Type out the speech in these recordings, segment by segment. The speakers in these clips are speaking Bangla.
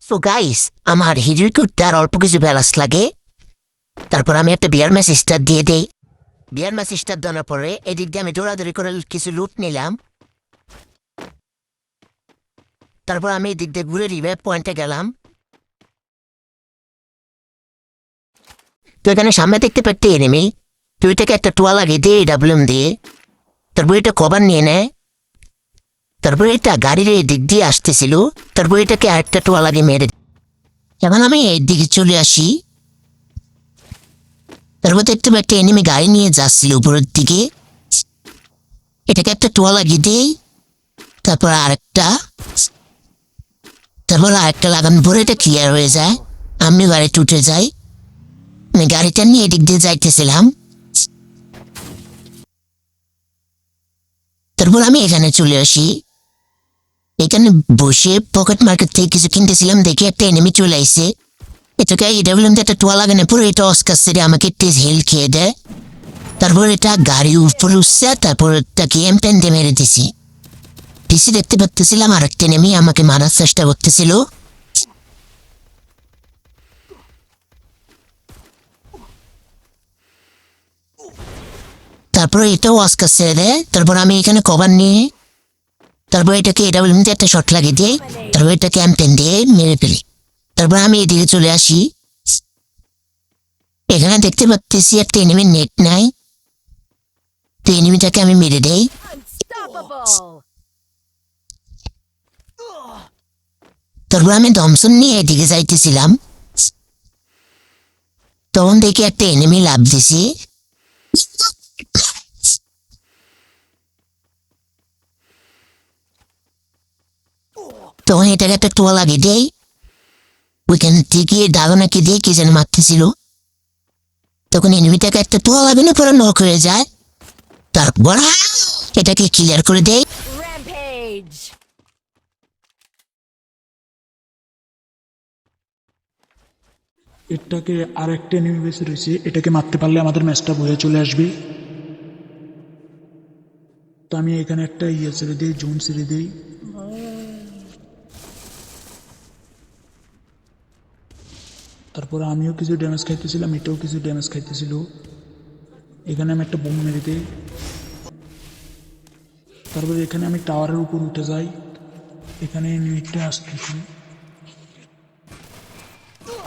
সো গাইস, আমার হিরোই করতে আর অল্প কিছু ব্যালান্স লাগে। তারপর আমি একটা বিয়ার ম্যাচ স্টার্ট দিয়ে দেই। বিয়ার ম্যাচ স্টার্ট দেওয়ার পরে এদিক দিয়ে আমি দৌড়াদৌড়ি করে কিছু লুট নিলাম। তারপর আমি এদিক দিয়ে ঘুরে রিভাইভ পয়েন্টে গেলাম। তো এখানে সামনে দেখতে পাচ্ছি এনিমি। তুই এটাকে একটা টোয়া লাগিয়ে দিয়ে ডাব্লিউএম দিয়ে তারপর এটা কভার নিয়ে নেয়। তারপর এটা গাড়ির এই দিক দিয়ে আসতেছিল। তারপর এটাকে আরেকটা টোয়া লাগিয়ে মেরে দেয়। এখন আমি এই দিকে চলে আসি। তারপর দেখতে পাচ্ছি এনিমি গাড়ি নিয়ে যাচ্ছিল উপরের দিকে। এটাকে একটা টোয়া লাগিয়ে দিই। তারপর আরেকটা লাগানোর পরে এটা ক্লিয়ার হয়ে যায়। আমি গাড়িতে উঠে যাই। আমি গাড়িটা নিয়ে এদিক দিয়ে যাইতেছিলাম। তারপর আমি এখানে চলে আসি। এখানে বসে পকেট মার্কেট থেকে কিছু কিনতেছিলাম, দেখি একটা এনিমি চলে আসছে। এটাকে ডাব্লিউএম একটা টোয়া লাগানোর পরে এটা অস্কার সেরে আমাকে তেজ হেল খেয়ে দেয়। তারপর এটা গাড়ির উপরে উঠছে। তারপর এটাকে এমপেন দিয়ে মেরে দিছি। পিসি দেখতে পাচ্তেছিলাম আর একটা এনিমি আমাকে মারার চেষ্টা করতেছিল। তারপর এটাও অস্কার ছেড়ে দেয়। তারপর আমি এখানে কভার নিয়ে তারপর এটাকে ডাব্লিউএম দিয়ে একটা শট লাগিয়ে দিই। তারপর এটাকে এমপেন দিয়ে মেরে ফেলি। তারপর আমি এদিকে চলে আসি। এখানে দেখতে পাচ্ছি একটা এনিমির নেট নাই। তো এনিমিটাকে আমি মেরে দেই। তারপর আমি দমসন নিয়ে এদিকে যাইতেছিলাম। তখন দেখি একটা এনিমি লাভ দিছি। তখন এটাকে একটা টোয়া লাগিয়ে দেই। ওইখান থেকে দাগনাকে দিয়ে কি যেন মারতেছিল। তখন এনিমিটাকে একটা টোয়া লাগানো পরে নক হয়ে যায়। তারপর এটাকে ক্লিয়ার করে দেই। Rampage! এটাকে আর একটা এনিমি বেশি রয়েছে, এটাকে মারতে পারলে আমাদের ম্যাচটা বয়ে চলে আসবে। তো আমি এখানে একটা ছেড়ে দিই, জুম ছেড়ে দিই। তারপর আমিও কিছু ড্যামেজ খাইতেছিলাম, এটাও কিছু ড্যামেজ খাইতেছিল। এখানে আমি একটা বোম মেরে দিই। তারপরে এখানে আমি টাওয়ারের উপর উঠে যাই। এখানে এনিমিটা আসতেছে,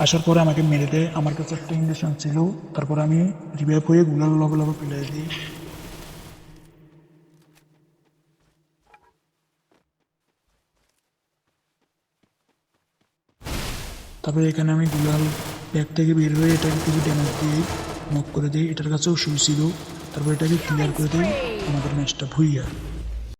আসার পরে আমাকে মেরে দেয়। আমার কাছে একটা ইঞ্জেকশন ছিল। তারপর আমি রিভাইভ হয়ে গুলার লগে লগে ফেলে দিই। তারপরে এখানে আমি গুলাল ব্যাগ থেকে বের হয়ে এটাকে কিছু ড্যামেজ দিয়ে নক করে দিই। এটার কাছেও শুই ছিল। তারপর এটাকে ক্লিয়ার করে দিই। আমাদের ম্যাচটা ভুইয়া।